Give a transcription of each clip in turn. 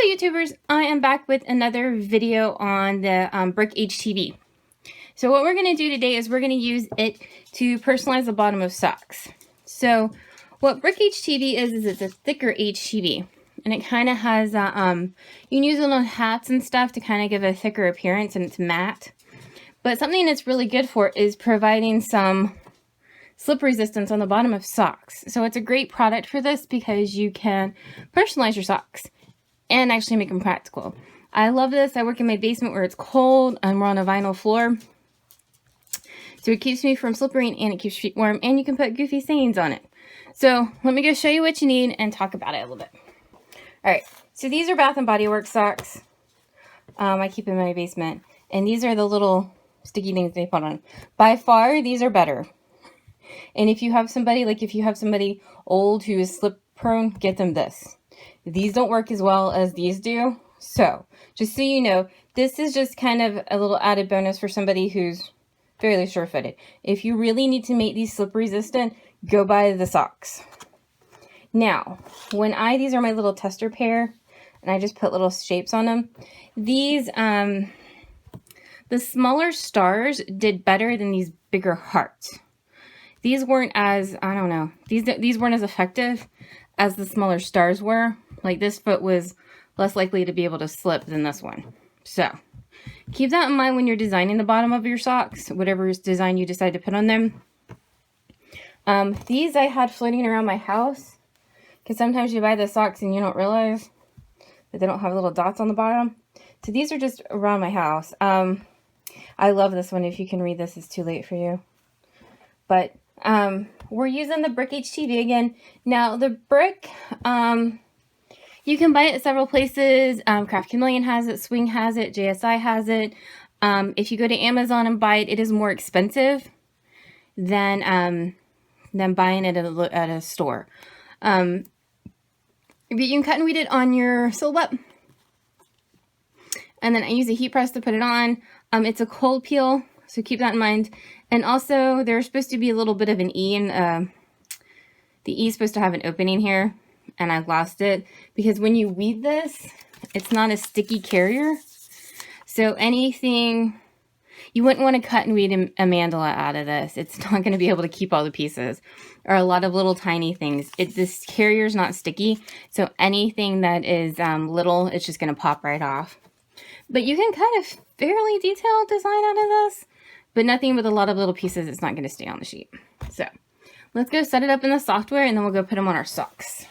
Hello YouTubers, I am back with another video on the Brick HTV. So what we're going to do today is we're going to use it to personalize the bottom of socks. So what Brick HTV is it's a thicker HTV, and it kind of has, you can use it on hats and stuff to kind of give a thicker appearance, and it's matte. But something it's really good for is providing some slip resistance on the bottom of socks. So it's a great product for this because you can personalize your socks and actually make them practical. I love this. I work in my basement where it's cold and we're on a vinyl floor. So it keeps me from slipping and it keeps your feet warm, and you can put goofy sayings on it. So let me go show you what you need and talk about it a little bit. Alright, so these are Bath & Body Works socks. I keep in my basement. And these are the little sticky things they put on. By far, these are better. And if you have somebody, old who is slip prone, get them this. These don't work as well as these do. So, just so you know, this is just kind of a little added bonus for somebody who's fairly sure-footed. If you really need to make these slip resistant, go buy the socks. Now, these are my little tester pair, and I just put little shapes on them. These, the smaller stars did better than these bigger hearts. These weren't as, I don't know, these weren't as effective as the smaller stars were. Like, this foot was less likely to be able to slip than this one. So, keep that in mind when you're designing the bottom of your socks, whatever design you decide to put on them. These I had floating around my house, because sometimes you buy the socks and you don't realize that they don't have little dots on the bottom. So these are just around my house. I love this one. If you can read this, it's too late for you. But we're using the Brick HTV again. Now, the brick, you can buy it at several places. Chameleon has it, Swing has it, JSI has it. If you go to Amazon and buy it, it is more expensive than buying it at a store. But you can cut and weed it on your silhouette. And then I use a heat press to put it on. It's a cold peel, so keep that in mind. And also, there's supposed to be a little bit of an E in, the E is supposed to have an opening here, and I lost it. Because when you weed this, it's not a sticky carrier. So anything, you wouldn't want to cut and weed a mandala out of this. It's not going to be able to keep all the pieces, or a lot of little tiny things. This carrier is not sticky, so anything that is little, it's just going to pop right off. But you can cut a fairly detailed design out of this, but nothing with a lot of little pieces, it's not going to stay on the sheet. So let's go set it up in the software, and then we'll go put them on our socks.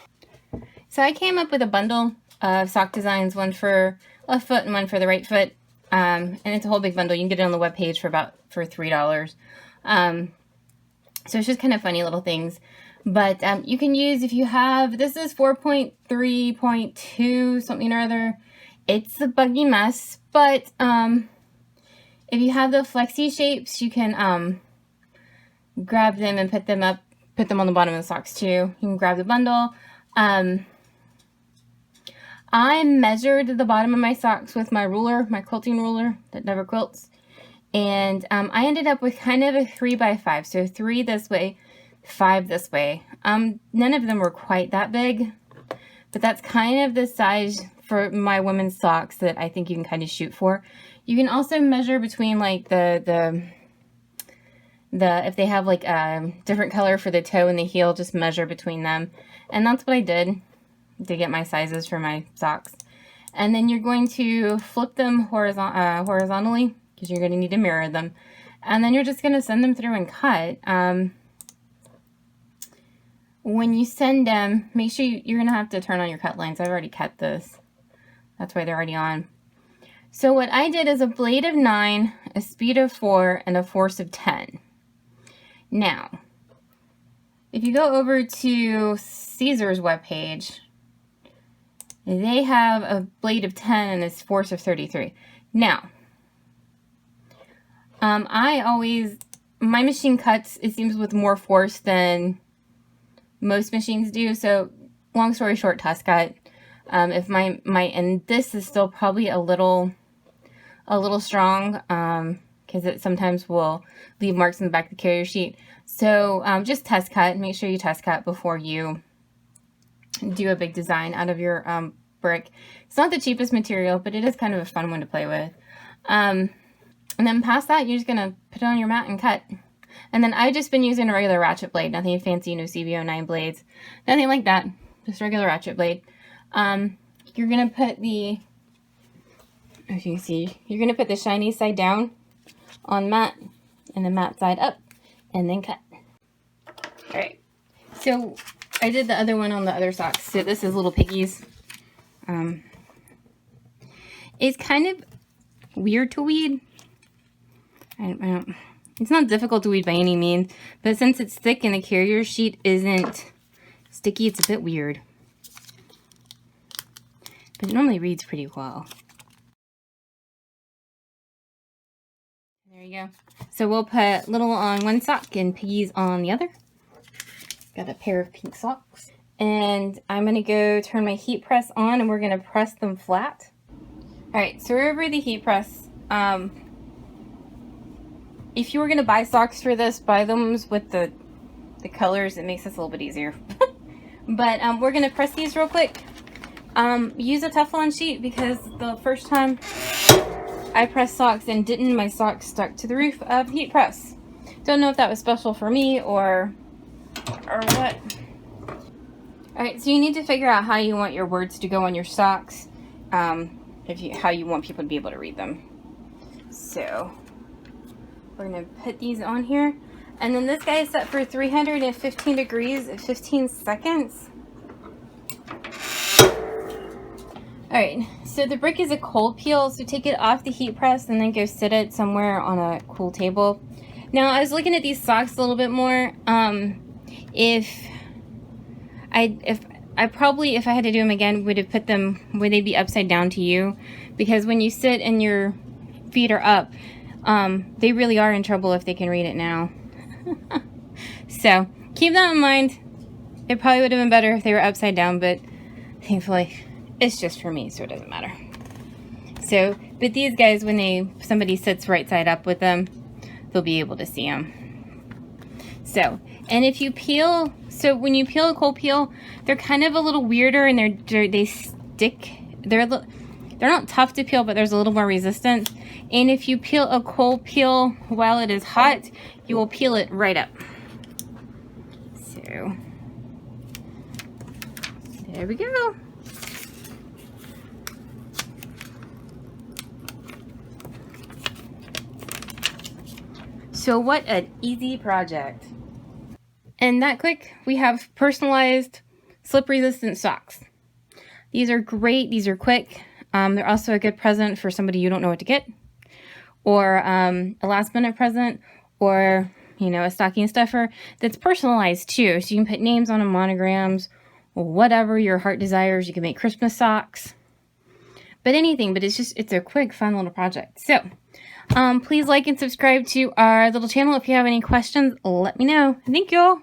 So I came up with a bundle of sock designs, one for left foot and one for the right foot. And it's a whole big bundle. You can get it on the webpage for $3. So it's just kind of funny little things. But you can use, if you have, this is 4.3.2 something or other. It's a buggy mess, but if you have the flexi shapes, you can grab them and put them on the bottom of the socks too. You can grab the bundle. I measured the bottom of my socks with my ruler, my quilting ruler that never quilts. And I ended up with kind of a 3x5. So 3 this way, 5 this way. None of them were quite that big, but that's kind of the size for my women's socks that I think you can kind of shoot for. You can also measure between like if they have like a different color for the toe and the heel, just measure between them. And that's what I did to get my sizes for my socks. And then you're going to flip them horizontally, because you're going to need to mirror them. And then you're just going to send them through and cut. When you send them, make sure you're going to have to turn on your cut lines. I've already cut this. That's why they're already on. So what I did is a blade of 9, a speed of 4, and a force of 10. Now, if you go over to Caesar's webpage, they have a blade of 10 and a force of 33. Now, my machine cuts, it seems, with more force than most machines do. So, long story short, test cut. If and this is still probably a little strong, because it sometimes will leave marks in the back of the carrier sheet. So just test cut. Make sure you test cut before you do a big design out of your brick. It's not the cheapest material, but it is kind of a fun one to play with. And then past that, you're just going to put it on your mat and cut. And then I've just been using a regular ratchet blade. Nothing fancy, no CB09 blades. Nothing like that. Just regular ratchet blade. You're going to put the, as you can see, you're going to put the shiny side down on mat and the matte side up, and then cut. Alright, so I did the other one on the other socks. So this is Little Piggies. It's kind of weird to weed. It's not difficult to weed by any means, but since it's thick and the carrier sheet isn't sticky, it's a bit weird. But it normally reads pretty well. There you go. So we'll put Little on one sock and Piggies on the other. Got a pair of pink socks. And I'm going to go turn my heat press on and we're going to press them flat. Alright, so over the heat press, if you were going to buy socks for this, buy them with the colors. It makes this a little bit easier. But we're going to press these real quick. Use a Teflon sheet because the first time I pressed socks and my socks stuck to the roof of the heat press. Don't know if that was special for me or what. Alright, so you need to figure out how you want your words to go on your socks, how you want people to be able to read them. So we're going to put these on here. And then this guy is set for 315 degrees at 15 seconds. Alright, so the brick is a cold peel, so take it off the heat press and then go sit it somewhere on a cool table. Now, I was looking at these socks a little bit more. If I had to do them again, would have put them, would they be upside down to you? Because when you sit and your feet are up, they really are in trouble if they can read it now. So, keep that in mind. It probably would have been better if they were upside down, but thankfully, it's just for me, so it doesn't matter. So, but these guys, when somebody sits right side up with them, they'll be able to see them. So, and if you peel, so when you peel a cold peel, they're kind of a little weirder and they stick. They're not tough to peel, but there's a little more resistance. And if you peel a cold peel while it is hot, you will peel it right up. So, there we go. So what an easy project. And that quick, we have personalized slip resistant socks. These are great, these are quick. They're also a good present for somebody you don't know what to get. Or a last minute present, or a stocking stuffer that's personalized too. So you can put names on them, monograms, or whatever your heart desires. You can make Christmas socks. But anything, but it's a quick, fun little project. So, please like and subscribe to our little channel. If you have any questions, let me know. Thank you all.